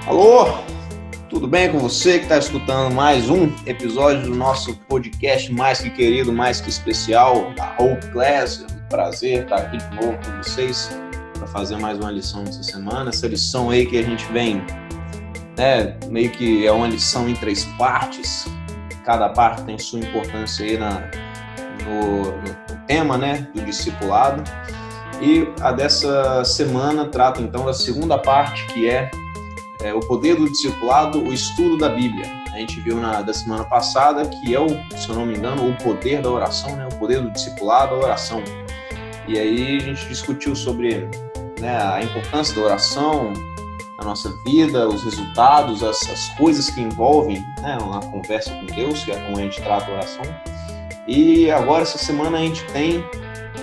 Alô, tudo bem com você que está escutando mais um episódio do nosso podcast mais que querido, mais que especial, da Hope Class? É um prazer estar aqui de novo com vocês para fazer mais uma lição essa semana. Essa lição aí que a gente vem, meio que é uma lição em 3 partes. Cada parte tem sua importância aí no tema, do discipulado. E a dessa semana trata então da segunda parte, que é o poder do discipulado, o estudo da Bíblia. A gente viu da semana passada que se eu não me engano, o poder da oração, o poder do discipulado, a oração. E aí a gente discutiu sobre a importância da oração na nossa vida, os resultados, as coisas que envolvem uma conversa com Deus, que é como a gente trata a oração. E agora, essa semana, a gente tem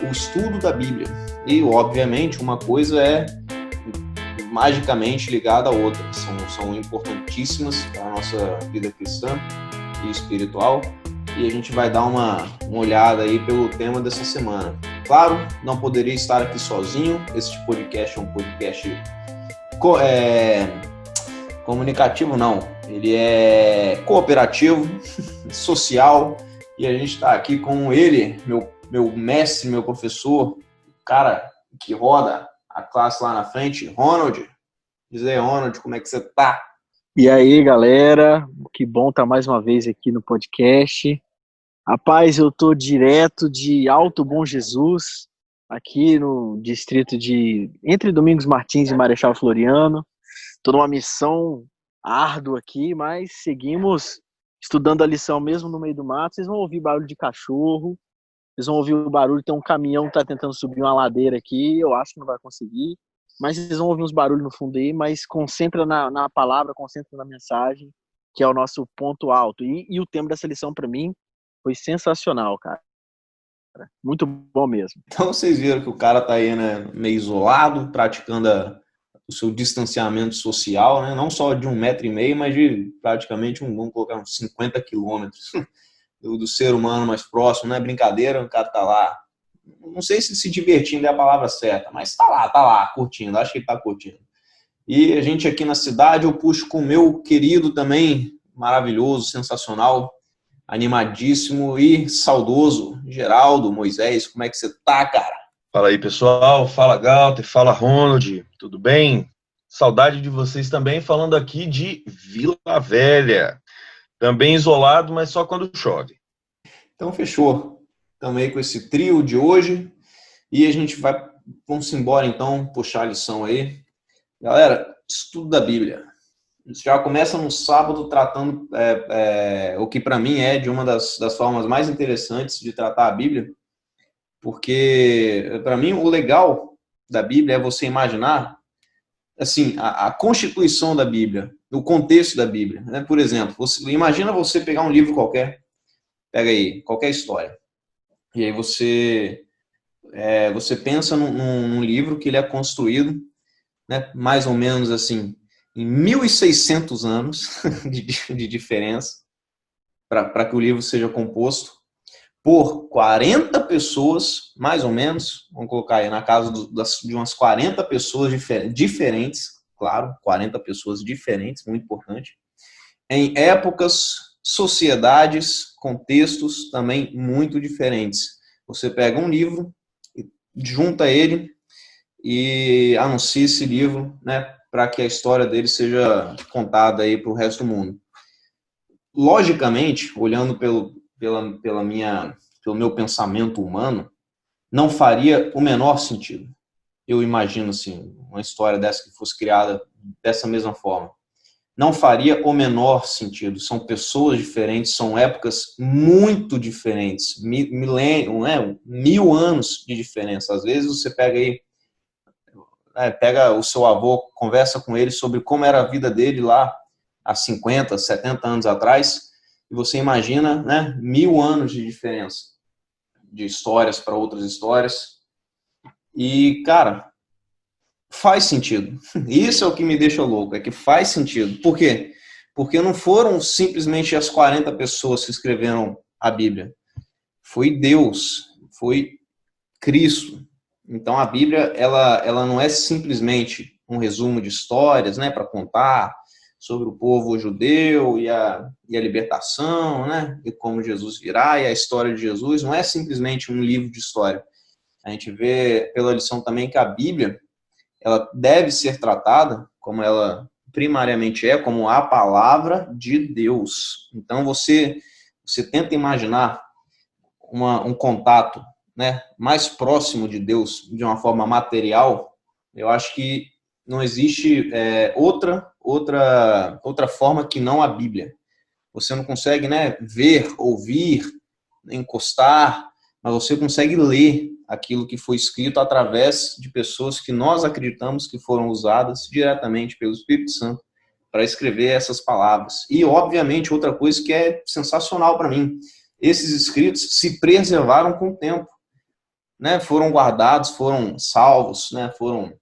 o estudo da Bíblia. E, obviamente, uma coisa é magicamente ligada à outra. São importantíssimas para a nossa vida cristã e espiritual. E a gente vai dar uma olhada aí pelo tema dessa semana. Claro, não poderia estar aqui sozinho. Esse podcast é um podcast comunicativo, não. Ele é cooperativo, social. E a gente está aqui com ele, meu mestre, meu professor, o cara que roda a classe lá na frente, Ronald. Diz aí, Ronald, como é que você tá? E aí, galera, que bom estar mais uma vez aqui no podcast. Rapaz, eu tô direto de Alto Bom Jesus, aqui no distrito entre Domingos Martins e Marechal Floriano. Tô numa missão árdua aqui, mas seguimos estudando a lição mesmo no meio do mato. Vocês vão ouvir barulho de cachorro, vocês vão ouvir o barulho, tem um caminhão que tá tentando subir uma ladeira aqui, eu acho que não vai conseguir, mas vocês vão ouvir uns barulhos no fundo aí, mas concentra na palavra, concentra na mensagem, que é o nosso ponto alto. E o tema dessa lição, para mim, foi sensacional, cara. Muito bom mesmo. Então vocês viram que o cara tá aí, meio isolado, praticando o seu distanciamento social, não só de 1,5 metro, mas de praticamente vamos colocar uns 50 quilômetros do ser humano mais próximo. Não é brincadeira, o cara tá lá, não sei se divertindo é a palavra certa, mas tá lá, curtindo, acho que ele tá curtindo. E a gente aqui na cidade, eu puxo com o meu querido também, maravilhoso, sensacional, animadíssimo e saudoso, Geraldo Moisés. Como é que você tá, cara? Fala aí, pessoal. Fala, Galter. Fala, Ronald. Tudo bem? Saudade de vocês também, falando aqui de Vila Velha. Também isolado, mas só quando chove. Então, fechou. Estamos aí com esse trio de hoje e a gente vamos embora então, puxar a lição aí. Galera, estudo da Bíblia. A gente já começa no sábado tratando o que para mim é de uma das formas mais interessantes de tratar a Bíblia, porque para mim o legal da Bíblia é você imaginar assim, a constituição da Bíblia, o contexto da Bíblia. Por exemplo, imagina você pegar um livro qualquer, pega aí, qualquer história, e aí você pensa num livro que ele é construído, mais ou menos assim, em 1.600 anos de diferença, para que o livro seja composto por 40 pessoas, mais ou menos, vamos colocar aí na casa de umas 40 pessoas diferentes, claro, 40 pessoas diferentes, muito importante, em épocas, sociedades, contextos também muito diferentes. Você pega um livro, junta ele e anuncia esse livro, para que a história dele seja contada aí para o resto do mundo. Logicamente, olhando pelo meu pensamento humano, não faria o menor sentido. Eu imagino assim, uma história dessa que fosse criada dessa mesma forma. Não faria o menor sentido. São pessoas diferentes, são épocas muito diferentes, milênio, 1000 anos de diferença. Às vezes você pega aí, pega o seu avô, conversa com ele sobre como era a vida dele lá há 50, 70 anos atrás, e você imagina, 1000 anos de diferença de histórias para outras histórias. E, cara, faz sentido. Isso é o que me deixa louco, é que faz sentido. Por quê? Porque não foram simplesmente as 40 pessoas que escreveram a Bíblia. Foi Deus, foi Cristo. Então a Bíblia, ela não é simplesmente um resumo de histórias, para contar, sobre o povo judeu e a libertação, né? E como Jesus virá e a história de Jesus. Não é simplesmente um livro de história. A gente vê pela lição também que a Bíblia, ela deve ser tratada como ela primariamente é, como a palavra de Deus. Então você tenta imaginar um contato, né, mais próximo de Deus de uma forma material. Eu acho que não existe outra forma que não a Bíblia. Você não consegue, né, ver, ouvir, encostar, mas você consegue ler aquilo que foi escrito através de pessoas que nós acreditamos que foram usadas diretamente pelo Espírito Santo para escrever essas palavras. E, obviamente, outra coisa que é sensacional para mim, esses escritos se preservaram com o tempo, né? Foram guardados, foram salvos, né? Foram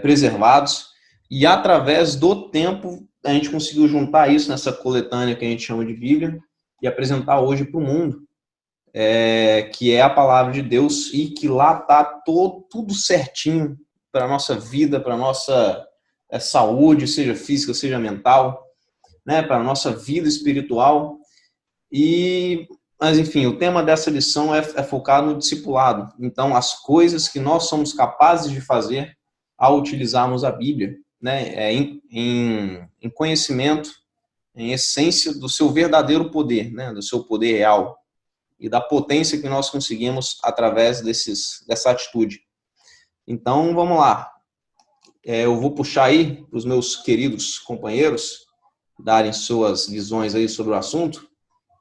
preservados, e através do tempo a gente conseguiu juntar isso nessa coletânea que a gente chama de Bíblia e apresentar hoje para o mundo, que é a palavra de Deus, e que lá está tudo certinho para a nossa vida, para a nossa saúde, seja física, seja mental, né, para a nossa vida espiritual. Mas, enfim, o tema dessa lição é focado no discipulado. Então, as coisas que nós somos capazes de fazer ao utilizarmos a Bíblia, né, em conhecimento, em essência do seu verdadeiro poder, né, do seu poder real e da potência que nós conseguimos através dessa atitude. Então, vamos lá. Eu vou puxar aí para os meus queridos companheiros darem suas visões aí sobre o assunto.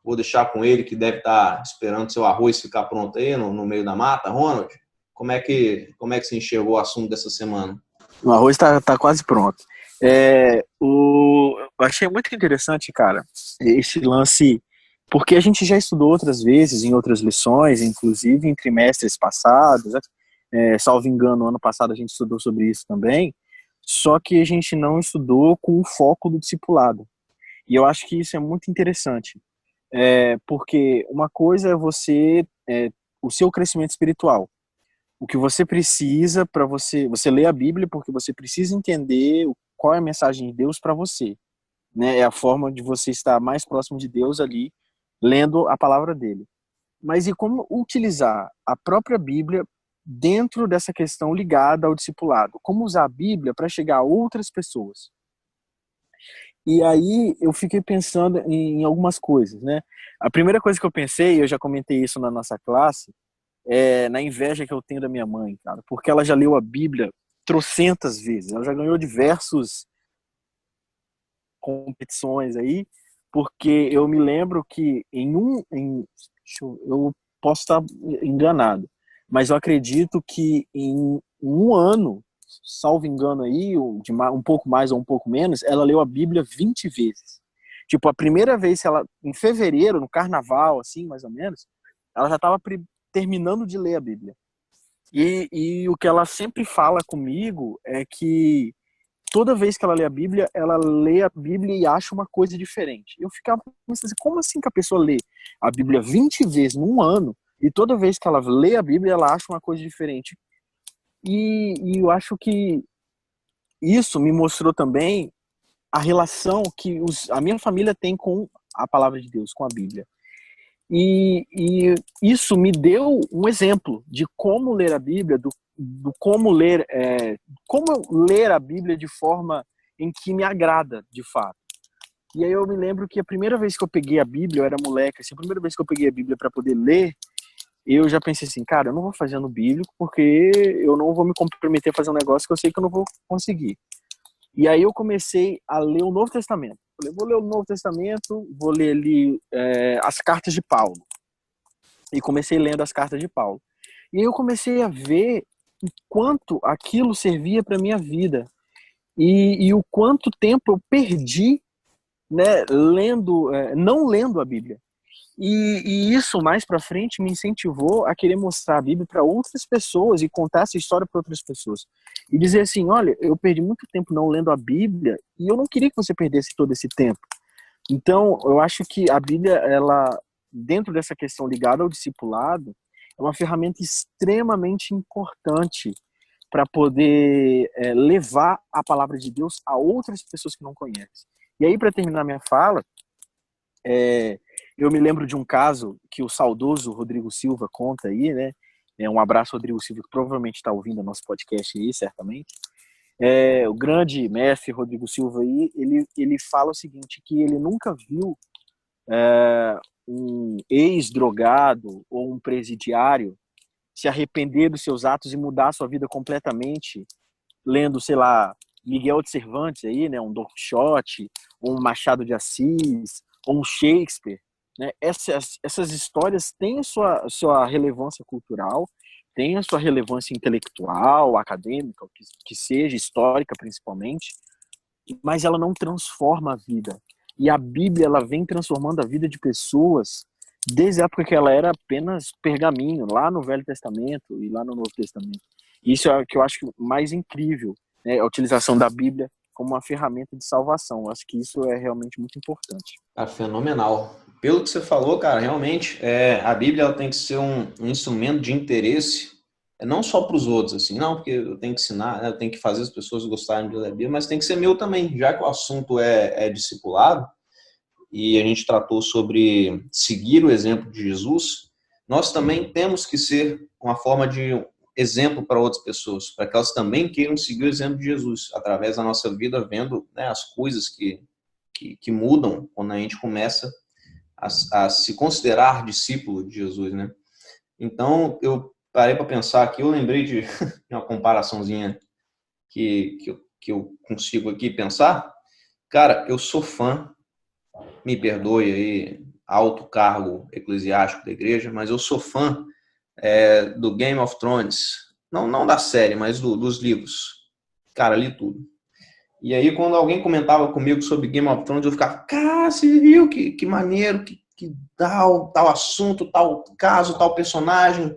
Vou deixar com ele, que deve estar esperando seu arroz ficar pronto aí no meio da mata. Ronald, como é que você enxergou o assunto dessa semana? O arroz tá quase pronto. Eu achei muito interessante, cara, esse lance, porque a gente já estudou outras vezes, em outras lições, inclusive em trimestres passados, salvo engano, ano passado a gente estudou sobre isso também, só que a gente não estudou com o foco do discipulado. E eu acho que isso é muito interessante. Porque uma coisa é o seu crescimento espiritual. O que você precisa para você lê a Bíblia porque você precisa entender qual é a mensagem de Deus para você, né? É a forma de você estar mais próximo de Deus ali, lendo a palavra dele. Mas e como utilizar a própria Bíblia dentro dessa questão ligada ao discipulado? Como usar a Bíblia para chegar a outras pessoas? E aí eu fiquei pensando em algumas coisas, né? A primeira coisa que eu pensei, eu já comentei isso na nossa classe, é na inveja que eu tenho da minha mãe, cara, porque ela já leu a Bíblia trocentas vezes, ela já ganhou diversas competições aí, porque eu me lembro que eu posso estar enganado, mas eu acredito que em um ano, salvo engano aí, um pouco mais ou um pouco menos, ela leu a Bíblia 20 vezes. Tipo, a primeira vez, em fevereiro, no carnaval, assim, mais ou menos, ela já estava terminando de ler a Bíblia. E o que ela sempre fala comigo é que toda vez que ela lê a Bíblia e acha uma coisa diferente. Eu ficava pensando assim, como assim que a pessoa lê a Bíblia 20 vezes num ano e toda vez que ela lê a Bíblia ela acha uma coisa diferente? E eu acho que isso me mostrou também a relação que a minha família tem com a palavra de Deus, com a Bíblia. E isso me deu um exemplo de como ler a Bíblia, como ler a Bíblia de forma em que me agrada, de fato. E aí eu me lembro que a primeira vez que eu peguei a Bíblia, eu era moleque, assim, a primeira vez que eu peguei a Bíblia para poder ler, eu já pensei assim, cara, eu não vou fazer no bíblico porque eu não vou me comprometer a fazer um negócio que eu sei que eu não vou conseguir. E aí eu comecei a ler o Novo Testamento. Falei, vou ler o Novo Testamento, vou ler ali as cartas de Paulo. E comecei lendo as cartas de Paulo. E aí eu comecei a ver o quanto aquilo servia para minha vida. E o quanto tempo eu perdi, né, não lendo a Bíblia. E isso mais para frente me incentivou a querer mostrar a Bíblia para outras pessoas e contar essa história para outras pessoas. E dizer assim, olha, eu perdi muito tempo não lendo a Bíblia e eu não queria que você perdesse todo esse tempo. Então, eu acho que a Bíblia, ela, dentro dessa questão ligada ao discipulado, é uma ferramenta extremamente importante para poder levar a palavra de Deus a outras pessoas que não conhecem. E aí, para terminar minha fala, eu me lembro de um caso que o saudoso Rodrigo Silva conta aí, né? Um abraço, Rodrigo Silva, que provavelmente está ouvindo o nosso podcast aí, certamente. O grande mestre Rodrigo Silva aí, ele fala o seguinte, que ele nunca viu um ex-drogado ou um presidiário se arrepender dos seus atos e mudar a sua vida completamente, lendo, sei lá, Miguel de Cervantes aí, né, um Don Quixote, ou um Machado de Assis, ou um Shakespeare, né? Essas histórias têm a sua relevância cultural, têm a sua relevância intelectual, acadêmica, que seja, histórica principalmente, mas ela não transforma a vida. E a Bíblia, ela vem transformando a vida de pessoas desde a época que ela era apenas pergaminho, lá no Velho Testamento e lá no Novo Testamento. Isso é o que eu acho mais incrível, né? A utilização da Bíblia como uma ferramenta de salvação. Eu acho que isso é realmente muito importante. Fenomenal. Pelo que você falou, cara, realmente, a Bíblia ela tem que ser um instrumento de interesse, não só para os outros, assim, não, porque eu tenho que ensinar, né, eu tenho que fazer as pessoas gostarem de ler a Bíblia, mas tem que ser meu também, já que o assunto é discipulado, e a gente tratou sobre seguir o exemplo de Jesus, nós também temos que ser uma forma de exemplo para outras pessoas, para que elas também queiram seguir o exemplo de Jesus, através da nossa vida, vendo, né, as coisas que mudam quando a gente começa a se considerar discípulo de Jesus, né? Então, eu parei para pensar aqui, eu lembrei de uma comparaçãozinha que eu consigo aqui pensar. Cara, eu sou fã, me perdoe aí, alto cargo eclesiástico da igreja, mas eu sou fã do Game of Thrones. Não da série, mas dos livros. Cara, li tudo. E aí, quando alguém comentava comigo sobre Game of Thrones, eu ficava, cara, você viu que maneiro, que tal assunto, tal caso, tal personagem,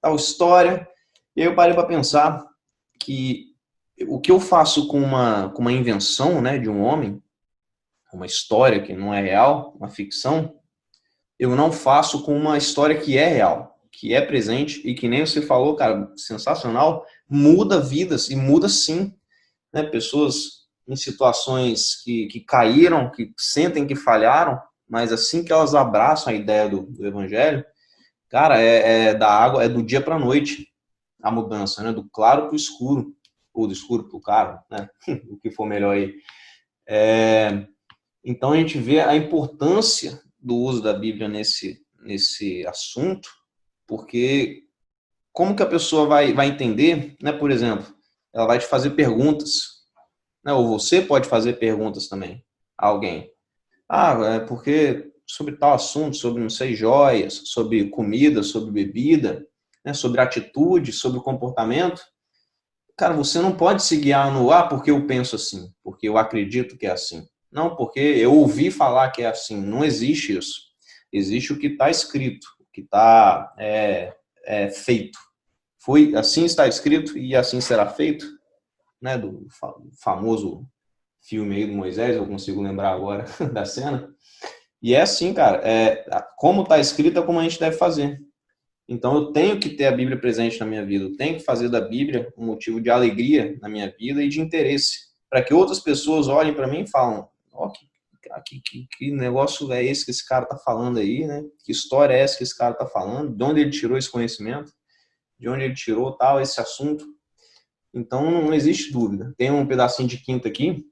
tal história. E aí eu parei para pensar que o que eu faço com uma invenção, né, de um homem, uma história que não é real, uma ficção, eu não faço com uma história que é real, que é presente e que nem você falou, cara, sensacional, muda vidas e muda sim, né, pessoas em situações que caíram, que sentem que falharam, mas assim que elas abraçam a ideia do evangelho, cara, da água, é do dia para a noite a mudança, né, do claro para o escuro, ou do escuro para o claro, né, o que for melhor aí. Então a gente vê a importância do uso da Bíblia nesse assunto, porque como que a pessoa vai entender, né, por exemplo, ela vai te fazer perguntas, né, ou você pode fazer perguntas também a alguém. Porque sobre tal assunto, sobre, não sei, joias, sobre comida, sobre bebida, né, sobre atitude, sobre comportamento. Cara, você não pode se guiar no porque eu penso assim, porque eu acredito que é assim. Não, porque eu ouvi falar que é assim. Não existe isso. Existe o que está escrito, o que está feito. Foi assim está escrito e assim será feito, né? Do famoso filme aí do Moisés, eu consigo lembrar agora da cena. E é assim, cara, como está escrito é como a gente deve fazer. Então eu tenho que ter a Bíblia presente na minha vida, eu tenho que fazer da Bíblia um motivo de alegria na minha vida e de interesse, para que outras pessoas olhem para mim e falam, que negócio é esse que esse cara está falando aí, né? Que história é essa que esse cara está falando? De onde ele tirou esse conhecimento? De onde ele tirou esse assunto? Então não existe dúvida. Tem um pedacinho de quinta aqui,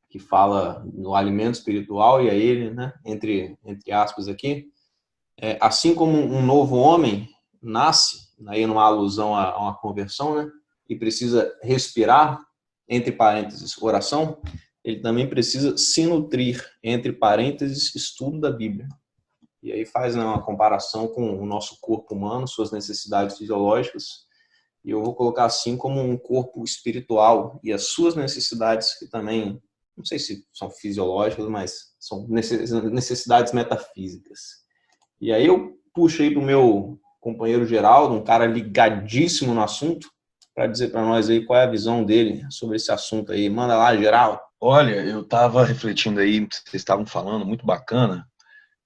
que fala no alimento espiritual, e aí ele, né, entre aspas aqui, assim como um novo homem nasce, aí numa alusão a uma conversão, né, e precisa respirar, entre parênteses, oração, ele também precisa se nutrir, entre parênteses, estudo da Bíblia. E aí faz, né, uma comparação com o nosso corpo humano, suas necessidades fisiológicas, e eu vou colocar assim como um corpo espiritual e as suas necessidades, que também, não sei se são fisiológicas, mas são necessidades metafísicas. E aí eu puxo aí para o meu companheiro Geraldo, um cara ligadíssimo no assunto, para dizer para nós aí qual é a visão dele sobre esse assunto aí. Manda lá, Geraldo. Olha, eu estava refletindo aí, vocês estavam falando, muito bacana.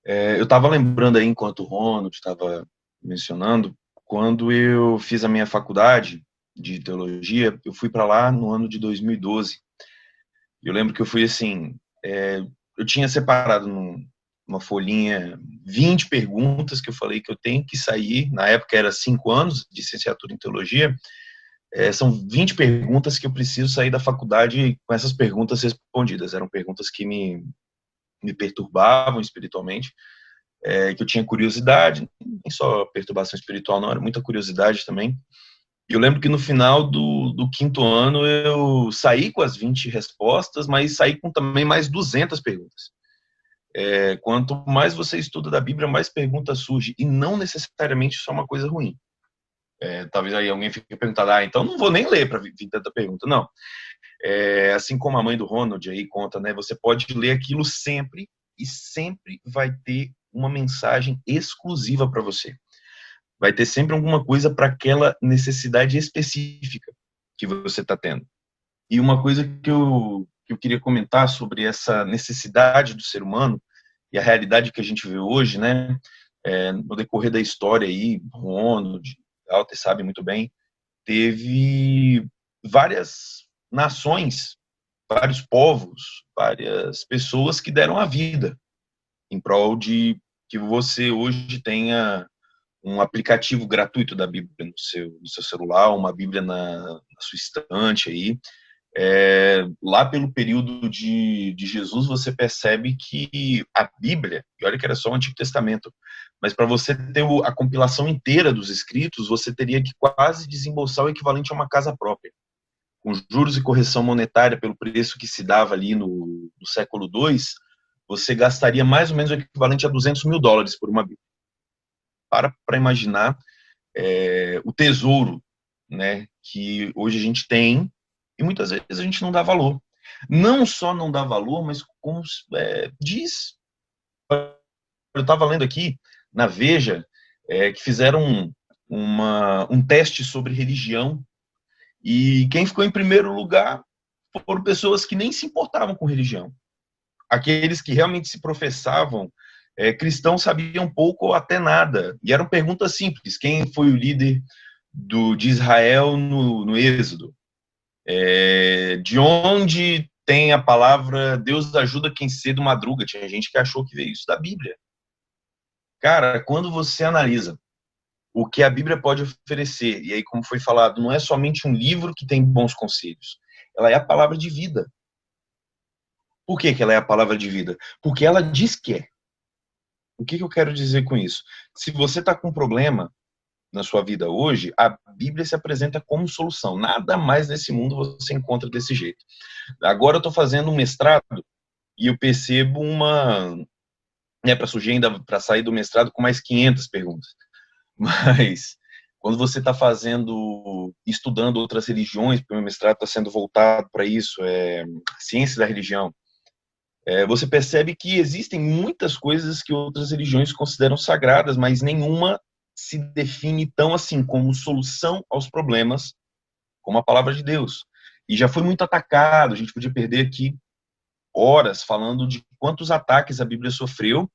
Eu estava lembrando aí, enquanto o Ronald estava mencionando, quando eu fiz a minha faculdade, de Teologia, eu fui para lá no ano de 2012. Eu lembro que eu fui assim, eu tinha separado numa folhinha 20 perguntas que eu falei que eu tenho que sair, na época era 5 anos de licenciatura em Teologia, são 20 perguntas que eu preciso sair da faculdade com essas perguntas respondidas. Eram perguntas que me perturbavam espiritualmente, que eu tinha curiosidade, nem só perturbação espiritual não, era muita curiosidade também. E eu lembro que no final do quinto ano eu saí com as 20 respostas, mas saí com também mais 200 perguntas. Quanto mais você estuda da Bíblia, mais perguntas surgem, e não necessariamente só uma coisa ruim. Talvez aí alguém fique perguntando, então não vou nem ler para vir tanta pergunta. Não. Assim como a mãe do Ronald aí conta, né? Você pode ler aquilo sempre, e sempre vai ter uma mensagem exclusiva para você. Vai ter sempre alguma coisa para aquela necessidade específica que você está tendo. E uma coisa que eu queria comentar sobre essa necessidade do ser humano e a realidade que a gente vê hoje, né? No decorrer da história aí, Ronald, Walter sabe muito bem, teve várias nações, vários povos, várias pessoas que deram a vida em prol de que você hoje tenha um aplicativo gratuito da Bíblia no seu celular, uma Bíblia na sua estante aí. Lá pelo período de Jesus, você percebe que a Bíblia, e olha que era só o Antigo Testamento, mas para você ter a compilação inteira dos escritos, você teria que quase desembolsar o equivalente a uma casa própria. Com juros e correção monetária pelo preço que se dava ali no século II, você gastaria mais ou menos o equivalente a $200 mil por uma Bíblia. Para imaginar o tesouro, né, que hoje a gente tem, e muitas vezes a gente não dá valor. Não só não dá valor, mas como diz. Eu estava lendo aqui na Veja que fizeram um teste sobre religião, e quem ficou em primeiro lugar foram pessoas que nem se importavam com religião. Aqueles que realmente se professavam cristãos sabiam pouco ou até nada. E eram perguntas simples. Quem foi o líder de Israel no Êxodo? De onde tem a palavra Deus ajuda quem cedo madruga? Tinha gente que achou que veio isso da Bíblia. Cara, quando você analisa o que a Bíblia pode oferecer, e aí, como foi falado, não é somente um livro que tem bons conselhos, ela é a palavra de vida. Por que ela é a palavra de vida? Porque ela diz que é. O que eu quero dizer com isso? Se você está com um problema na sua vida hoje, a Bíblia se apresenta como solução. Nada mais nesse mundo você encontra desse jeito. Agora eu estou fazendo um mestrado e eu percebo para surgir ainda, para sair do mestrado com mais 500 perguntas. Mas quando você está estudando outras religiões, porque o meu mestrado está sendo voltado para isso, ciência da religião, você percebe que existem muitas coisas que outras religiões consideram sagradas, mas nenhuma se define tão assim como solução aos problemas como a palavra de Deus. E já foi muito atacado, a gente podia perder aqui horas falando de quantos ataques a Bíblia sofreu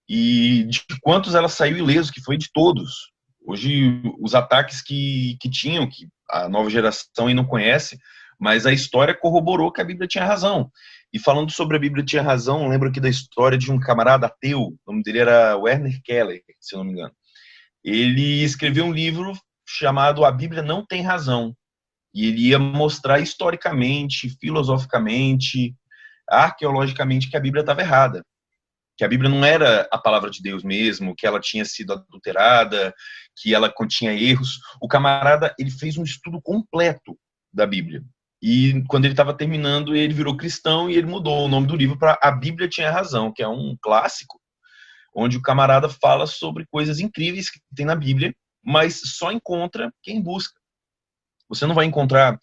e de quantos ela saiu ileso, que foi de todos. Hoje, os ataques que tinham, que a nova geração aí não conhece, mas a história corroborou que a Bíblia tinha razão. E falando sobre a Bíblia tinha razão, lembro aqui da história de um camarada ateu, o nome dele era Werner Keller, se não me engano. Ele escreveu um livro chamado A Bíblia Não Tem Razão. E ele ia mostrar historicamente, filosoficamente, arqueologicamente que a Bíblia estava errada. Que a Bíblia não era a palavra de Deus mesmo, que ela tinha sido adulterada, que ela continha erros. O camarada, ele fez um estudo completo da Bíblia. E quando ele estava terminando, ele virou cristão e ele mudou o nome do livro para A Bíblia Tinha Razão, que é um clássico, onde o camarada fala sobre coisas incríveis que tem na Bíblia, mas só encontra quem busca. Você não vai encontrar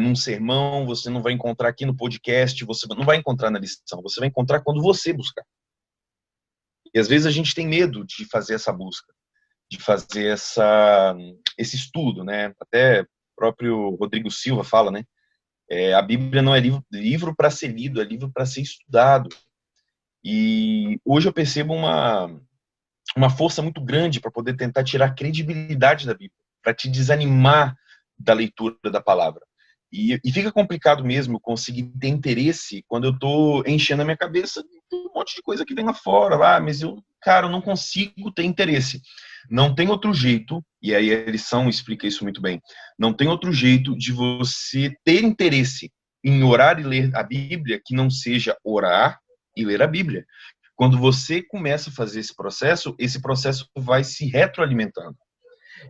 num sermão, você não vai encontrar aqui no podcast, você não vai encontrar na lição, você vai encontrar quando você buscar. E às vezes a gente tem medo de fazer essa busca, de fazer esse estudo, né? Até o próprio Rodrigo Silva fala, né? A Bíblia não é livro para ser lido, é livro para ser estudado. E hoje eu percebo uma força muito grande para poder tentar tirar a credibilidade da Bíblia, para te desanimar da leitura da palavra. E fica complicado mesmo conseguir ter interesse quando eu tô enchendo a minha cabeça de um monte de coisa que vem lá fora, mas eu não consigo ter interesse. Não tem outro jeito, e aí a lição explica isso muito bem, não tem outro jeito de você ter interesse em orar e ler a Bíblia que não seja orar e ler a Bíblia. Quando você começa a fazer esse processo vai se retroalimentando.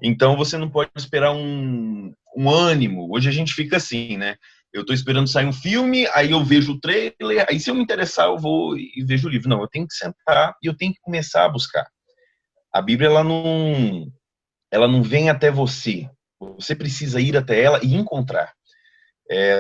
Então, você não pode esperar um ânimo. Hoje a gente fica assim, né? Eu estou esperando sair um filme, aí eu vejo o trailer, aí se eu me interessar, eu vou e vejo o livro. Não, eu tenho que sentar e eu tenho que começar a buscar. A Bíblia, ela não vem até você. Você precisa ir até ela e encontrar.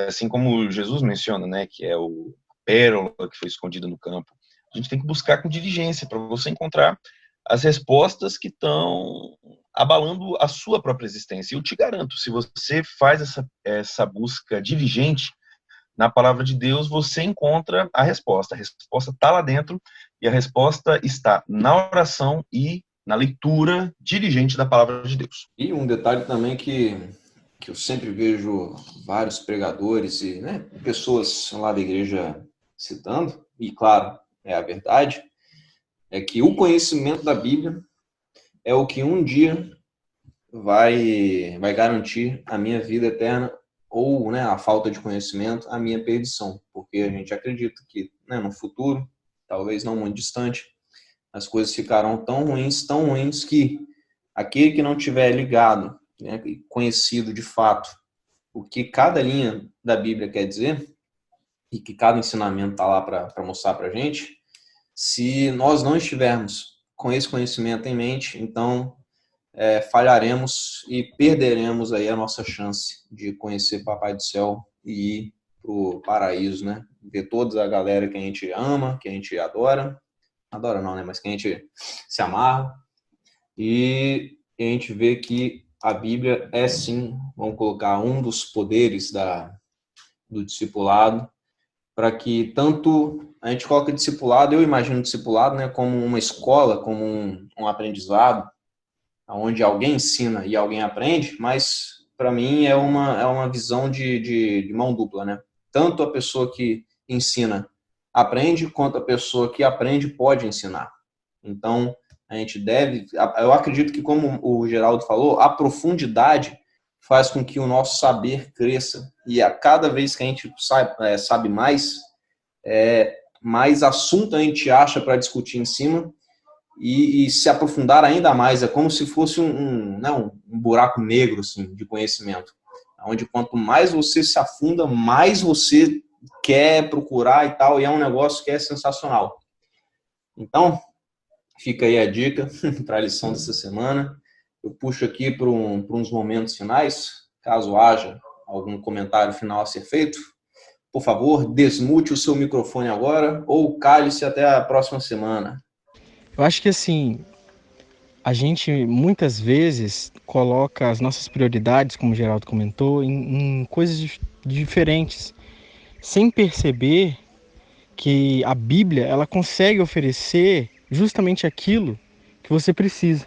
Assim como Jesus menciona, né? Que é o pérola que foi escondida no campo. A gente tem que buscar com diligência para você encontrar as respostas que estão abalando a sua própria existência. Eu te garanto, se você faz essa busca diligente na palavra de Deus, você encontra a resposta. A resposta está lá dentro e a resposta está na oração e na leitura diligente da palavra de Deus. E um detalhe também que eu sempre vejo vários pregadores e pessoas lá da igreja citando, e claro, é a verdade, é que o conhecimento da Bíblia é o que um dia vai garantir a minha vida eterna ou a falta de conhecimento, a minha perdição. Porque a gente acredita que no futuro, talvez não muito distante, as coisas ficarão tão ruins que aquele que não tiver ligado, conhecido de fato o que cada linha da Bíblia quer dizer e que cada ensinamento está lá para mostrar para a gente, se nós não estivermos com esse conhecimento em mente, então falharemos e perderemos aí a nossa chance de conhecer Papai do Céu e ir para o paraíso, ver toda a galera que a gente ama, que a gente adora não, mas que a gente se amarra, e a gente vê que a Bíblia é sim, vamos colocar, um dos poderes do discipulado, para que tanto a gente coloca discipulado, eu imagino discipulado como uma escola, como um aprendizado, onde alguém ensina e alguém aprende, mas para mim é uma visão de mão dupla, Tanto a pessoa que ensina aprende, quanto a pessoa que aprende pode ensinar. Então, a gente deve, eu acredito que, como o Geraldo falou, a profundidade faz com que o nosso saber cresça, e a cada vez que a gente sabe mais, mais assunto a gente acha para discutir em cima, e se aprofundar ainda mais. É como se fosse um buraco negro assim, de conhecimento, onde quanto mais você se afunda, mais você quer procurar e tal, e é um negócio que é sensacional. Então, fica aí a dica para a lição dessa semana. Eu puxo aqui para uns momentos finais, caso haja algum comentário final a ser feito. Por favor, desmute o seu microfone agora ou cale-se até a próxima semana. Eu acho que assim, a gente muitas vezes coloca as nossas prioridades, como o Geraldo comentou, em coisas diferentes, sem perceber que a Bíblia ela consegue oferecer justamente aquilo que você precisa.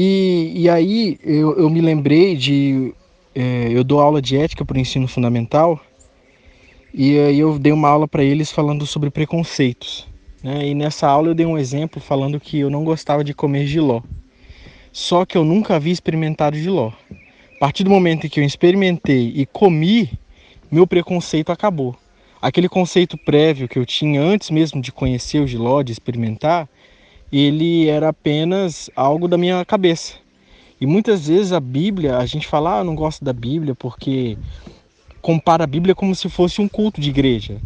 E aí eu me lembrei eu dou aula de ética para o ensino fundamental, e aí eu dei uma aula para eles falando sobre preconceitos, E nessa aula eu dei um exemplo falando que eu não gostava de comer jiló, só que eu nunca havia experimentado jiló. A partir do momento em que eu experimentei e comi, meu preconceito acabou. Aquele conceito prévio que eu tinha antes mesmo de conhecer o jiló, de experimentar, ele era apenas algo da minha cabeça. E muitas vezes a Bíblia, a gente fala, eu não gosto da Bíblia porque compara a Bíblia como se fosse um culto de igreja,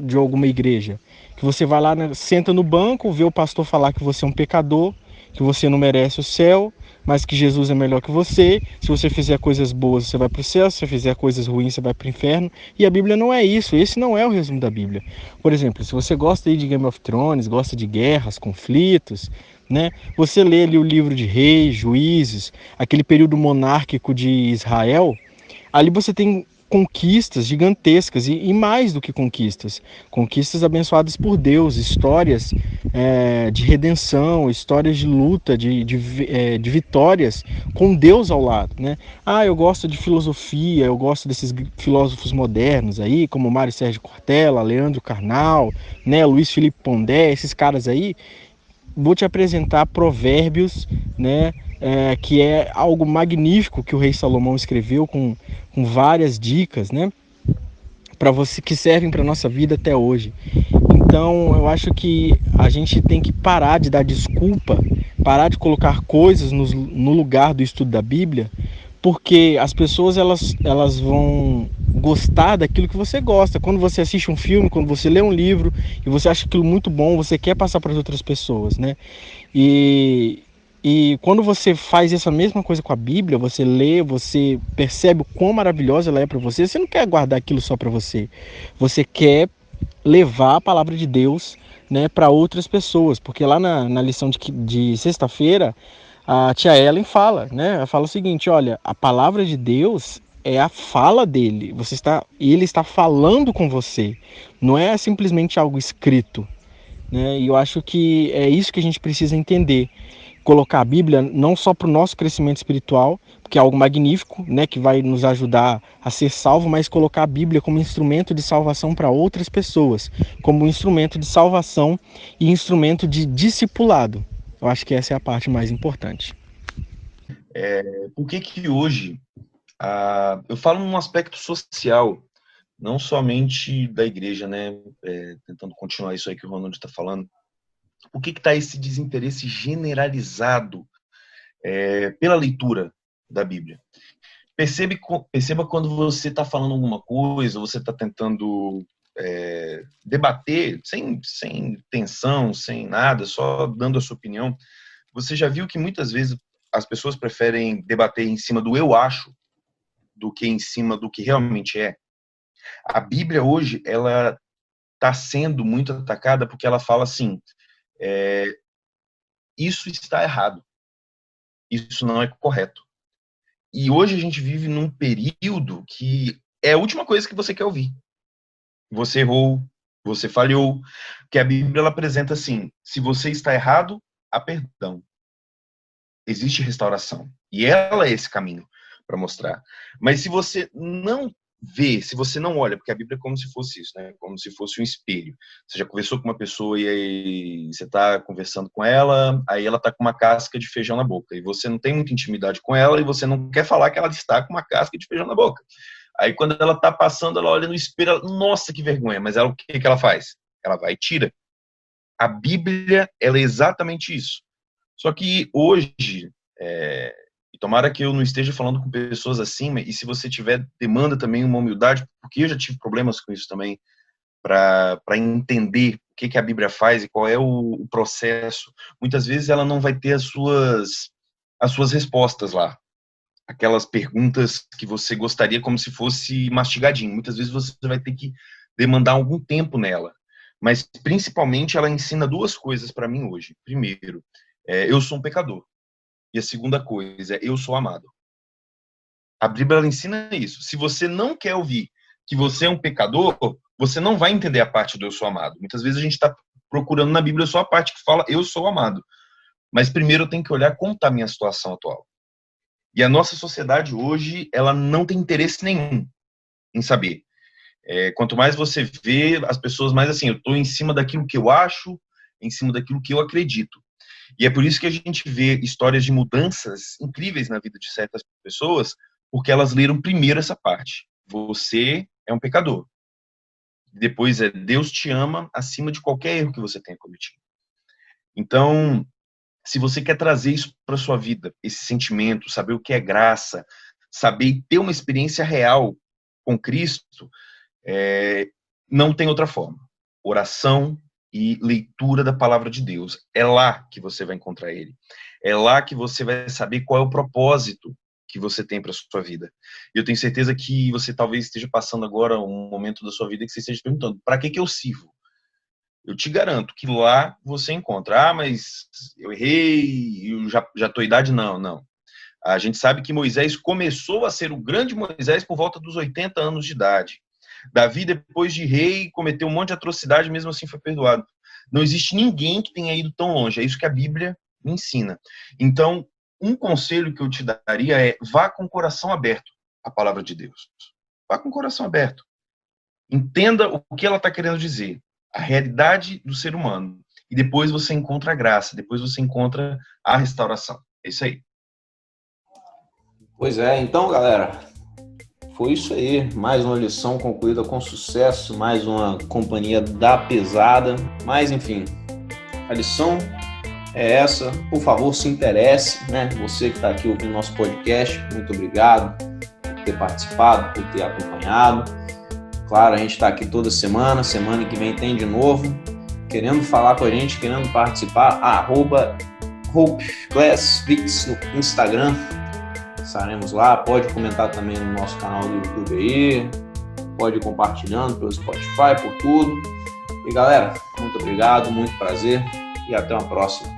de alguma igreja. Que você vai lá, senta no banco, vê o pastor falar que você é um pecador, que você não merece o céu, mas que Jesus é melhor que você. Se você fizer coisas boas, você vai para o céu. Se você fizer coisas ruins, você vai para o inferno. E a Bíblia não é isso. Esse não é o resumo da Bíblia. Por exemplo, se você gosta aí de Game of Thrones, gosta de guerras, conflitos, você lê ali o livro de Reis, Juízes, aquele período monárquico de Israel, ali você tem conquistas gigantescas e mais do que conquistas abençoadas por Deus, histórias de redenção, histórias de luta, de vitórias com Deus ao lado, né? Eu gosto de filosofia, eu gosto desses filósofos modernos aí, como Mário Sérgio Cortella, Leandro Carnal, né, Luiz Felipe Pondé, esses caras aí. Vou te apresentar Provérbios, né, que é algo magnífico que o rei Salomão escreveu com várias dicas, né, para você, que servem para nossa vida até hoje. Então, eu acho que a gente tem que parar de dar desculpa, parar de colocar coisas no lugar do estudo da Bíblia, porque as pessoas elas vão gostar daquilo que você gosta. Quando você assiste um filme, quando você lê um livro e você acha aquilo muito bom, você quer passar para as outras pessoas, né? E quando você faz essa mesma coisa com a Bíblia, você lê, você percebe o quão maravilhosa ela é para você, você não quer guardar aquilo só para você. Você quer levar a palavra de Deus, né, para outras pessoas. Porque lá na lição de sexta-feira, a tia Ellen fala, né? Ela fala o seguinte: olha, a palavra de Deus é a fala dele. Ele está falando com você. Não é simplesmente algo escrito, né? E eu acho que é isso que a gente precisa entender. Colocar a Bíblia não só para o nosso crescimento espiritual, porque é algo magnífico, né, que vai nos ajudar a ser salvo, mas colocar a Bíblia como instrumento de salvação para outras pessoas, como instrumento de salvação e instrumento de discipulado. Eu acho que essa é a parte mais importante. Por que hoje, eu falo num aspecto social, não somente da igreja, né, tentando continuar isso aí que o Ronald está falando, por que está esse desinteresse generalizado pela leitura da Bíblia? Perceba quando você está falando alguma coisa, você está tentando debater, sem tensão, sem nada, só dando a sua opinião. Você já viu que muitas vezes as pessoas preferem debater em cima do eu acho do que em cima do que realmente é? A Bíblia hoje, ela está sendo muito atacada porque ela fala assim: isso está errado, isso não é correto. E hoje a gente vive num período que é a última coisa que você quer ouvir. Você errou, você falhou, que a Bíblia ela apresenta assim: se você está errado, há perdão. Existe restauração. E ela é esse caminho para mostrar. Mas se você não vê, se você não olha, porque a Bíblia é como se fosse isso, né? Como se fosse um espelho. Você já conversou com uma pessoa e aí você está conversando com ela, aí ela está com uma casca de feijão na boca. E você não tem muita intimidade com ela e você não quer falar que ela está com uma casca de feijão na boca. Aí quando ela está passando, ela olha no espelho, ela, nossa, que vergonha. Mas ela, o que ela faz? Ela vai e tira. A Bíblia, ela é exatamente isso. Só que hoje, e tomara que eu não esteja falando com pessoas assim, e se você tiver, demanda também uma humildade, porque eu já tive problemas com isso também, para entender o que a Bíblia faz e qual é o processo. Muitas vezes ela não vai ter as suas respostas lá. Aquelas perguntas que você gostaria como se fosse mastigadinho. Muitas vezes você vai ter que demandar algum tempo nela. Mas, principalmente, ela ensina duas coisas para mim hoje. Primeiro, eu sou um pecador. E a segunda coisa, eu sou amado. A Bíblia ela ensina isso. Se você não quer ouvir que você é um pecador, você não vai entender a parte do eu sou amado. Muitas vezes a gente está procurando na Bíblia só a parte que fala eu sou amado. Mas primeiro eu tenho que olhar como está a minha situação atual. E a nossa sociedade hoje, ela não tem interesse nenhum em saber. Quanto mais você vê, as pessoas mais assim, eu estou em cima daquilo que eu acho, em cima daquilo que eu acredito. E é por isso que a gente vê histórias de mudanças incríveis na vida de certas pessoas, porque elas leram primeiro essa parte. Você é um pecador. Depois Deus te ama acima de qualquer erro que você tenha cometido. Então, se você quer trazer isso para sua vida, esse sentimento, saber o que é graça, saber ter uma experiência real com Cristo, não tem outra forma. Oração e leitura da palavra de Deus. É lá que você vai encontrar ele. É lá que você vai saber qual é o propósito que você tem para sua vida. E eu tenho certeza que você talvez esteja passando agora um momento da sua vida que você esteja perguntando, para que eu sirvo? Eu te garanto que lá você encontra, mas eu errei, eu já estou idade, não. A gente sabe que Moisés começou a ser o grande Moisés por volta dos 80 anos de idade. Davi, depois de rei, cometeu um monte de atrocidade, mesmo assim foi perdoado. Não existe ninguém que tenha ido tão longe. É isso que a Bíblia me ensina. Então, um conselho que eu te daria é: vá com o coração aberto à palavra de Deus. Vá com o coração aberto. Entenda o que ela está querendo dizer, a realidade do ser humano. E depois você encontra a graça, depois você encontra a restauração. É isso aí. Pois é, então, galera, foi isso aí. Mais uma lição concluída com sucesso, mais uma companhia da pesada. Mas, enfim, a lição é essa. Por favor, se interesse, né? Você que está aqui ouvindo nosso podcast, muito obrigado por ter participado, por ter acompanhado. Claro, a gente está aqui toda semana que vem tem de novo. Querendo falar com a gente, querendo participar, @HopeClassVix no Instagram. Estaremos lá, pode comentar também no nosso canal do YouTube aí, pode ir compartilhando pelo Spotify, por tudo. E galera, muito obrigado, muito prazer e até uma próxima.